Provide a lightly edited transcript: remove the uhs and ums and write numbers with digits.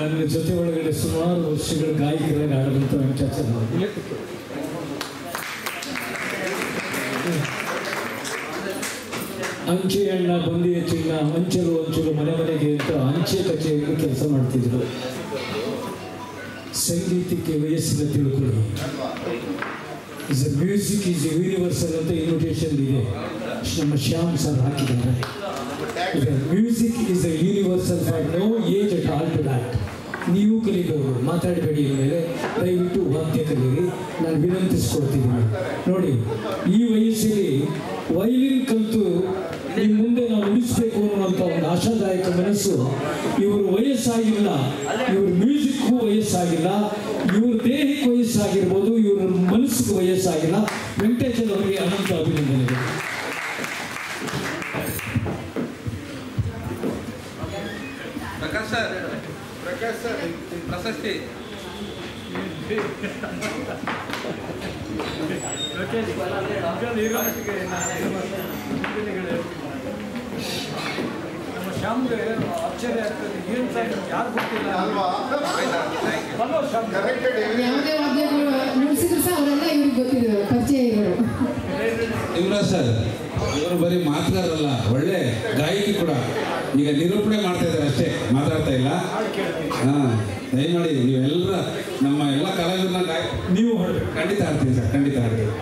ನನ್ನ ಜೊತೆ ಒಳಗಡೆ ಸುಮಾರು ವರ್ಷಗಳ ಗಾಯಕರಾಗಿ ಆಡದಂಥ ವೆಂಕಟಾಚಲ ಅಂಚೆ ಅಣ್ಣ ಬಂದಿಯ ಚಿನ್ನ ಅಂಚಲು ಅಂಚಲು ಮನೆ ಮನೆಗೆ ಅಂತ ಅಂಚೆ ಕಚೇರಿಯಲ್ಲಿ ಕೆಲಸ ಮಾಡ್ತಿದ್ರು. ಸಂಗೀತಕ್ಕೆ ವಯಸ್ಸಿನ ತಿಳ್ಕೊಳ್ಳಿ. ಮ್ಯೂಸಿಕ್ ಈಸ್ ಯೂನಿವರ್ಸಲ್ ಅಂತ ಇನ್ವಿಟೇಷನ್ ಇದೆ, ನಮ್ಮ ಶ್ಯಾಮ್ ಸರ್ ಹಾಕಿದ್ದಾರೆ. Music is a universal for no age at all to that. ನೀವು ಕಲಿಬಹುದು, ಮಾತಾಡಬೇಡಿ ಮೇಲೆ ದಯವಿಟ್ಟು ವಾದ್ಯ ಕಲೀರಿ, ನಾನು ವಿನಂತಿಸ್ಕೊಡ್ತಿದ್ದೀನಿ. ನೋಡಿ, ಈ ವಯಸ್ಸಲ್ಲಿ ವೈಲಿನ್ ಕಲಿತು ನಿಮ್ಮ ಮುಂದೆ ನಾವು ಉಳಿಸ್ಬೇಕು ಅನ್ನುವಂಥ ಒಂದು ಆಶಾದಾಯಕ ಮನಸ್ಸು. ಇವರು ವಯಸ್ಸಾಗಿಲ್ಲ, ಇವ್ರ ಮ್ಯೂಸಿಕ್ಗೂ ವಯಸ್ಸಾಗಿಲ್ಲ, ಇವ್ರ ದೇಹಕ್ಕೆ ವಯಸ್ಸಾಗಿರ್ಬೋದು, ಇವ್ರ ಮನಸ್ಸಿಗೆ ವಯಸ್ಸಾಗಿಲ್ಲ. ವೆಂಕಟೇಶನ್ ಅವರಿಗೆ ಅನಂತ ಅಭಿನಂದನೆಗಳು. ಪ್ರಕಾಶ್ ಸರ್ ಪ್ರಶಸ್ತಿ ನಮ್ಮ ಶ್ಯಾಮ್ಗೆ ಆಶ್ಚರ್ಯ ಆಗ್ತದೆ, ಏನು ಸರ್ ಯಾರು ಗೊತ್ತಿಲ್ಲ ಅಲ್ವಾ? ಯಾವುದೇ ವಾದ್ಯಗಳು ನುಡಿಸಿದ್ರು ಸಹ ಅವರೆಲ್ಲ ಇವ್ರಿಗೆ ಗೊತ್ತಿದ್ರು, ಪರಿಚಯ ಇರೋರು. ಯುವರಾಜ್ ಸರ್ ಇವರು ಬರೀ ಮಾತುಗಾರರಲ್ಲ, ಒಳ್ಳೆ ಗಾಯಕಿ ಕೂಡ. ಈಗ ನಿರೂಪಣೆ ಮಾಡ್ತಾ ಇದ್ದಾರೆ ಅಷ್ಟೇ, ಮಾತಾಡ್ತಾ ಇಲ್ಲ. ದಯಮಾಡಿ ನೀವೆಲ್ಲ ನಮ್ಮ ಎಲ್ಲ ಕಲಾವಿದರನ್ನ ನೀವು ಖಂಡಿತ ಆಡ್ತೀನಿ ಸರ್, ಖಂಡಿತ ಆಡ್ತೀನಿ.